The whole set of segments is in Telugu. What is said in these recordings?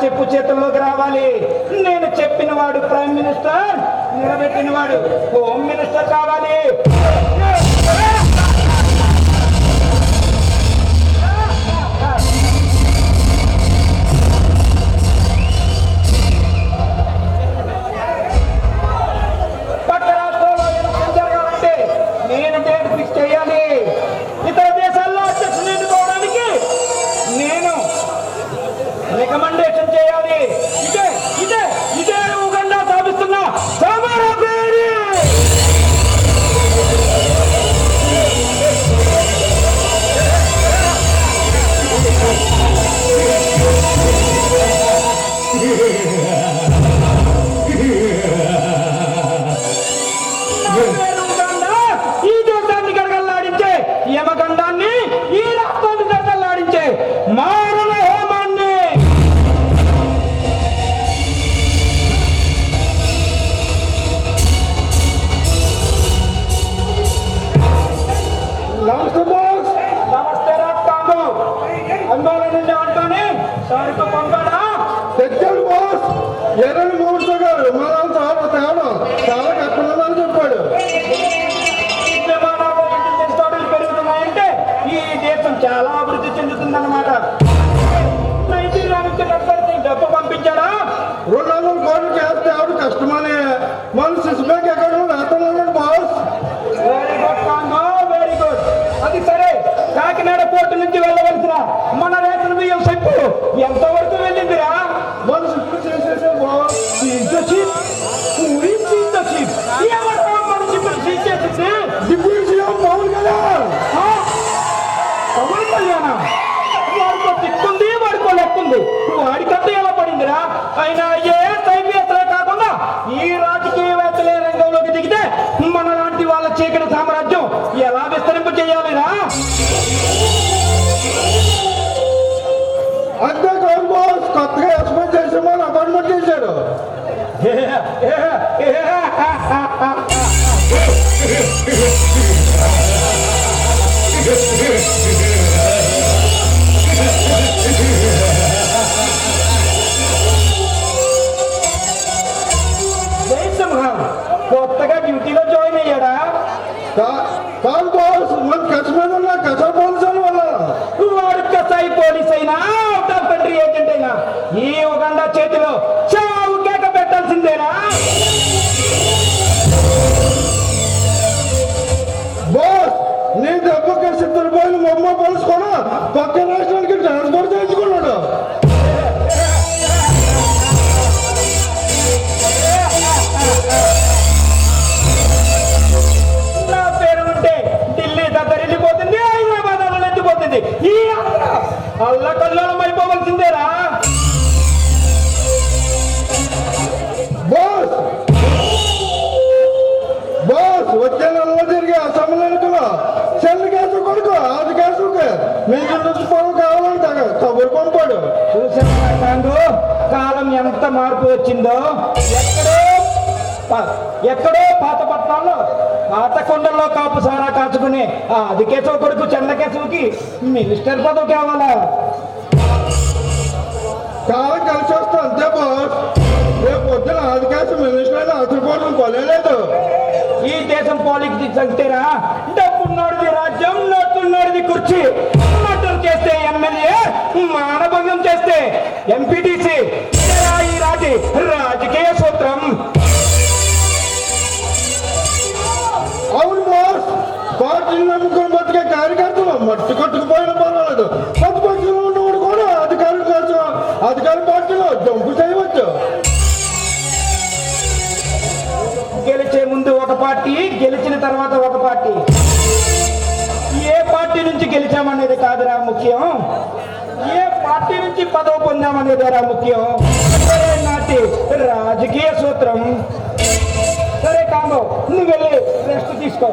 చెప్పు చేతుల్లోకి రావాలి. నేను చెప్పిన వాడు ప్రైమ్ మినిస్టర్, నిలబెట్టిన వాడు హోమ్ మినిస్టర్ కావాలి. పక్క రాష్ట్రంలో ఎలక్షన్ జరగాలంటే నేను డేట్ ఫిక్స్ చేయాలి. ఇతర దేశాల్లో అధ్యక్షులు ఎన్నుకోవడానికి నేను రికమెండేషన్ చేయాలి. ఇదే ఇదే ఇదే ఉగండా సాధిస్తున్న సమర పేరు. ఈ దేశాన్ని గడగల్లాడించే యమగండాన్ని, ఈ రాష్ట్రాన్ని గడగల్లాడించే మారణ హోమాన్ని నమస్తే రాష్ట్రాలు అందులో నుండి అంటూనే సారితో పంపాడా తెచ్చాడు బాస్. 23 గారు మనం చాలా తేడా చాలా కష్టమని చెప్పాడు. విమానాలు పెరుగుతున్నాయంటే ఈ దేశం చాలా అభివృద్ధి చెందుతుందన్నమాట. నైజీరియా నుంచి డబ్బు పంపించాడా? 200 కోట్లు చేస్తే ఆవిడ కష్టమని మన స్విస్ బ్యాంక్ అకౌంట్ వేస్తున్నాడు boss. Very good Congo, very good. అది సరే, కాకినాడ పోర్టు నుంచి వెళ్ళవలసిన మన రేషన్ బియ్యం చెప్పు ఎంతవరకు వెళ్ళిందిరా? మన షిప్ చేసేసే boss. Deputy CM Pawan Kalyan. Pawan Kalyan వాడికో తిక్కుంది, వాడికో లెక్కుంది. వాడికంతా ఎలా పడిందిరా? అయినా ఏ ఐపీఎస్లే కాకుండా ఈ రాజకీయవేత్తలే రంగంలోకి దిగితే మన లాంటి వాళ్ళ చీకటి సామ్రాజ్యం ఎలా విస్తరింప చేయాలిరా? అంతేకాదు బాస్, కొత్తగా ఎక్స్పెక్ట్ చేసే వాళ్ళు అపాయింట్మెంట్ చేశారు. జయసింహం కొత్తగా డ్యూటీలో జాయిన్ అయ్యాడా? కాదు బాస్, మన కశ్మీర్ ఉన్న కసా పోలీసుల వల్ల. వాడు కసాయి పోలీస్ అయినా, అవుట్ ఆఫ్ కంట్రీ ఏజెంట్ అయినా ఈ ఉగండా చేతిలో చావు కేక పెట్టాల్సిందేనా? బాస్, నీ దెబ్బకి 70 రూపాయలు మొమ్మ పోలీసు కూడా పక్క రాష్ట్రానికి ట్రాన్స్ఫర్ చేయించుకున్నాడు. మార్పు వచ్చిందో ఎక్కడో పాత పట్టణాల్లో పాత కొండల్లో కాపు సారా కాచుకునే ఆ అధికేశవ కొడుకు చెన్నకేశవుకి మినిస్టర్ పదవి కావాలా? కాలం కలిసి వస్తా అంతే బాస్. రేపు పొద్దున ఆదికాశం మినిస్టర్ ఆశ్రపోవడం కొలేదు. ఈ దేశం పాలిటిక్స్ అంటేరా డబ్బున్నోడిది రాజ్యం, నోటున్నోడిది కుర్చీ. మర్డర్ చేస్తే ఎమ్మెల్యే, మానభంగం చేస్తే ఎంపీటీసీ. ఈ రాజకీయ సూత్రం. అవును బాస్, పార్టీని నమ్ముకుని బతికే కార్యకర్తలు మట్టి కొట్టుకుపోయిన పర్వాలేదు. ప్రతిపక్షంలో ఉన్నవాడు కూడా అధికారం కోసం అధికార పార్టీలో జంపు చేయవచ్చు. గెలిచే ముందు ఒక పార్టీ, గెలిచిన తర్వాత ఒక పార్టీ. ఏ పార్టీ నుంచి గెలిచామనేది కాదురా ముఖ్యం, ఏ పార్టీ నుంచి పదవి పొందామనేదిరా ముఖ్యం. సరే నాటి రాజకీయ సూత్రం. సరే కాంబో, నువ్వు వెళ్ళి రెస్ట్ తీసుకో.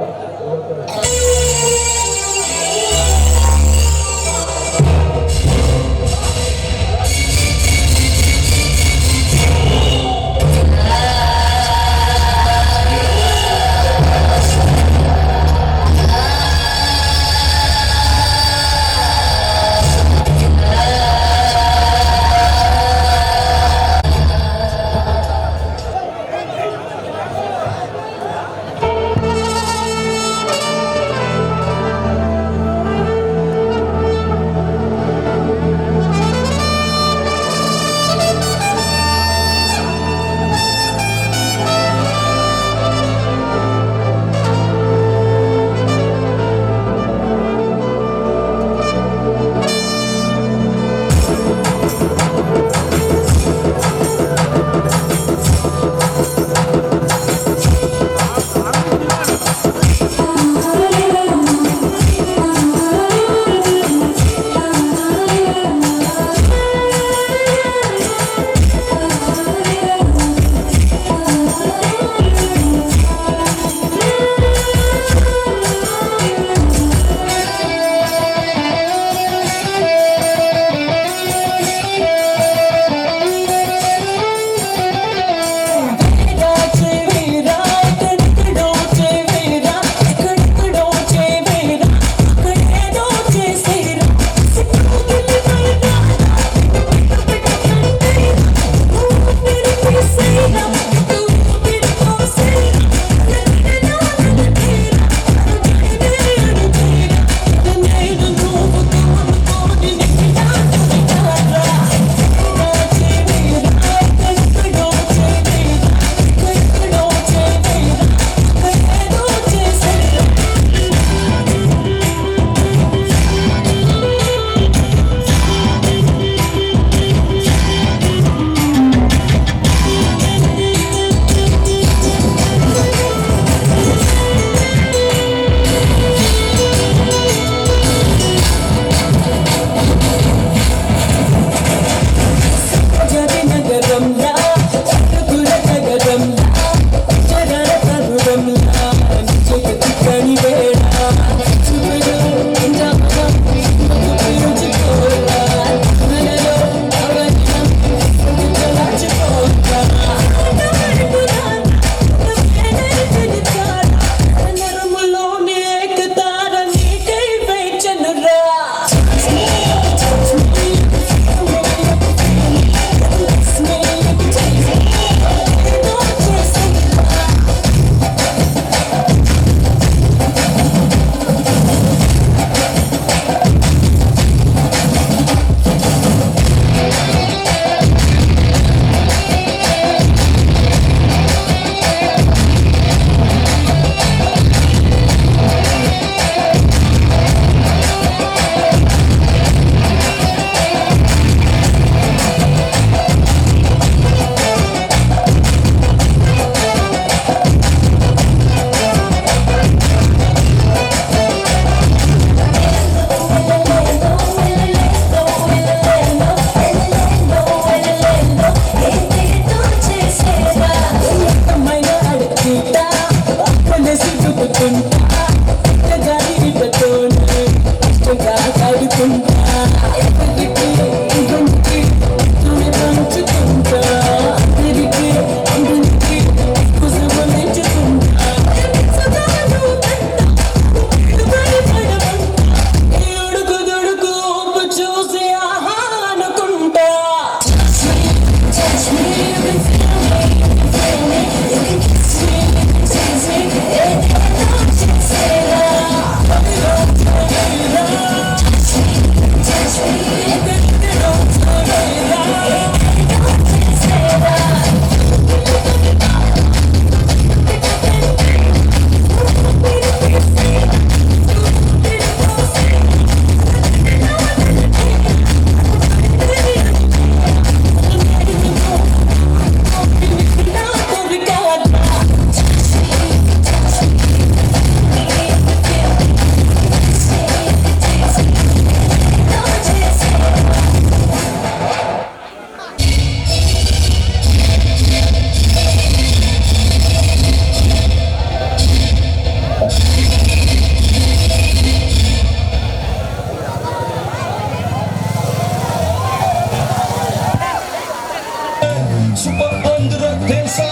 super under tensa.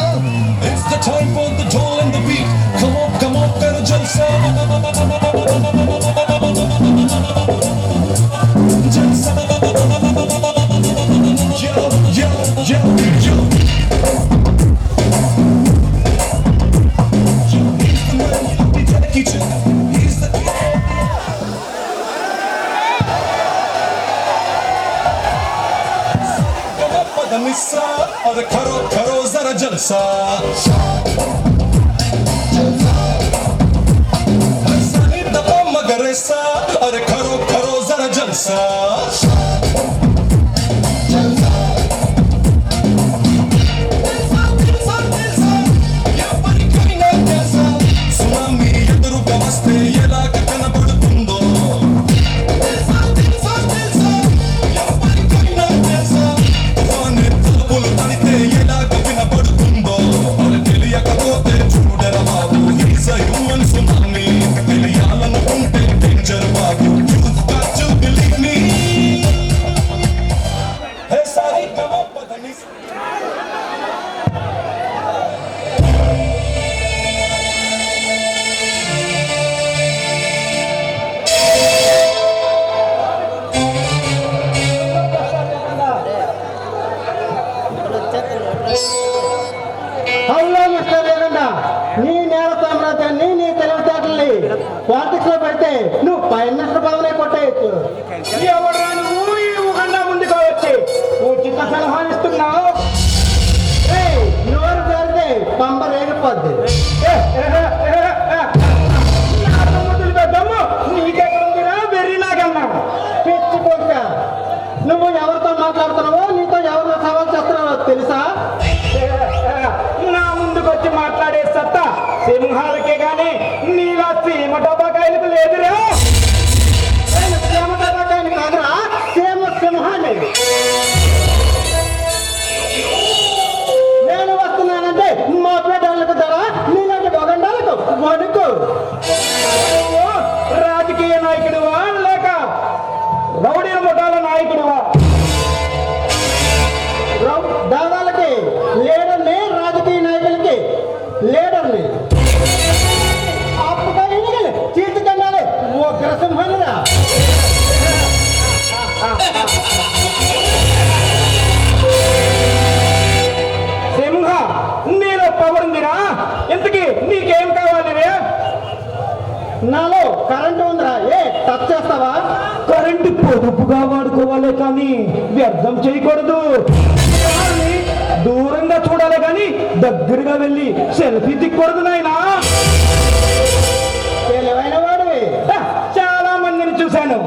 It's the time for the toll and the beat. Come on, karo jalsa. Jalsa. Yo, yo, yo, yo. He's the man, the Jackie Chan. He's the निस्सा और करो करो जरा जलसा हंसनी दबा मगर ऐसा और करो करो जरा जलसा సునామీ ఎదురుగా వస్తే ఎలాగ కనబడుతుందో ఎలాగ వినపడుతుందో అది తెలియకపోతే చూడరా Babu is a human tsunami తెలియాలనుకుంటే danger Babu you've got to believe me hey sorry కమ పదని హలో మిస్టర్ రేగండ, నీ నేల సామ్రాజ్యాన్ని నీ తెలివితేటల్ని పాలిటిక్స్ లో పెడితే నువ్వు ప్రైమ్ మినిస్టర్ పదవినే కొట్టేయచ్చు. ఎవరా నువ్వు ఈ ఊహండా ముందుకు వచ్చి ఉచిత సలహాలు ఇస్తున్నావు? ఏయ్, నోరు జారితే పంప రేగిపోద్ది. నీకెక్కడుందిరా వెర్రి నాకన్నా పిచ్చి కొడుక, నువ్వు ఎవరితో మాట్లాడుతున్నావో నీతో ఎవరితో సవాల్ చేస్తున్నావో తెలుసా? నా ముందుకు వచ్చి మాట్లాడే సత్తా సింహాలకే గాని నీలా సీమ డబ్బాకాయలకు లేదురా. నేను సీమ డబ్బాకాయని కాదురా, సీమ సింహాన్ని. నేను వస్తున్నానంటే మా పేటలకు ధర నీలాంటి బొగండాలకు వణుకు. నువ్వు రాజకీయ నాయకుడివా లేక రౌడీ ముఠాల నాయకుడివా? దాదాలకి లీడర్ని, రాజకీయ నాయకులకి లీడర్ని. అప్పుగా ఎన్నికలు చీర్చుకెళ్ళాలి ఓ గ్రసింహనురా. సింహ నీలో పవర్ ఉందిరా. ఇంతకీ నీకేం కావాలి రే? నాలో కరెంటు ఉందిరా, ఏ టచ్ చేస్తావా? కరెంటు పొదుపుగా వాడుకోవాలి కానీ వ్యర్థం చేయకూడదు. కానీ దూరంగా చూడాలి కానీ దగ్గరగా వెళ్ళి సెల్ఫీ దిక్కకూడదు నాయనా. తెలివైన వాడివి. చాలా మందిని చూశాను.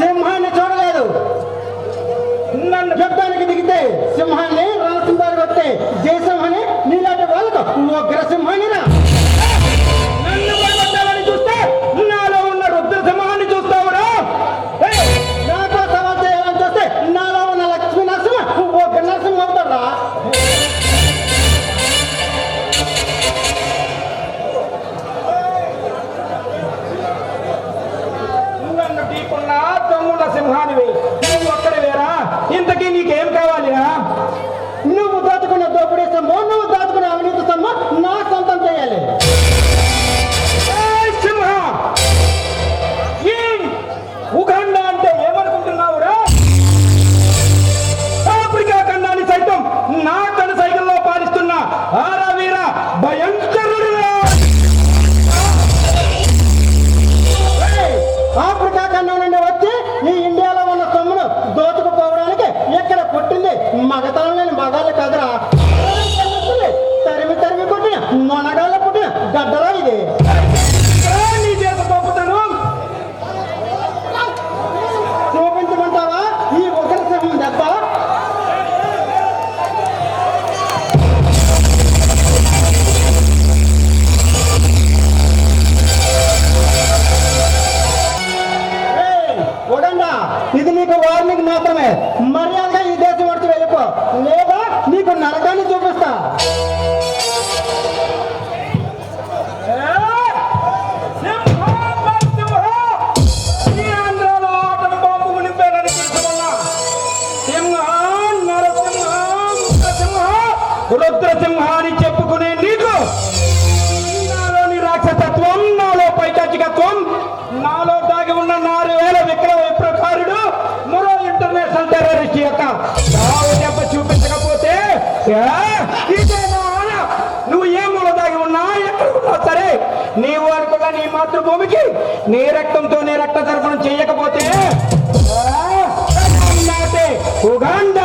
సింహాన్ని చూడలేదు. నన్ను యుద్ధానికి దిగితే సింహాన్ని, రణసింహానికి వస్తే జయసింహాన్ని, నీలాంటి వాళ్ళకు ఓ గ్రసింహానిరా. నన్ను భయపడాలని చూస్తే నాలో ఉన్న రుద్ర సింహాన్ని చూస్తావురా. నాతో సవాల్ చేయాలని చూస్తే నాలో ఉన్న లక్ష్మీ నరసింహ ఓ నరసింహ అవుతాడా? నన్ను ఢీకున్న దొంగుల సింహానివి నువ్వు ఒక్కడి వేరా. ఇంతకీ నీకేం కావాలిరా? నువ్వు దాచుకున్న దోపిడీ సొమ్ము, నువ్వు దాచుకున్న అవినీతి సొమ్ము నా సొంతం చేయాలి. ఏయ్ సింహ, ఈ ఉగాండా అంటే ఏమనుకుంటున్నావురా? ఆఫ్రికా ఖండాన్ని సైతం నా కణ సైకిల్లో పాలిస్తున్న ఆరవీర భయంకరుడురా. ఏయ్, ఆఫ్రికా ఖండం నుండి వచ్చి ఈ ఇండియాలో ఉన్న సొమ్మును దోచుకుపోవడానికి ఎక్కడ పుట్టింది మగతనం లేని మగాళ్ళు కదరా. తరిమి తరిమి కొట్టిన రుద్రసింహ అని చెప్పుకునే నీకు నాలోని రాక్షసత్వం, నాలో పైచాచికత్వం, నాలో దాగి ఉన్న 4000 విక్రమ విప్రకారుడు మరో ఇంటర్నేషనల్ టెర్రరిస్ట్ యొక్క రావు దెబ్బ చూపించకపోతే ఇదే నా ఆన. నువ్వు ఏ మూల దాగి ఉన్నా, ఎక్కడ ఉన్నా సరే, నీవు అనుకున్న నీ మాతృభూమికి నీ రక్తంతో నీ రక్త తర్పణం చేయకపోతే ఉగాండా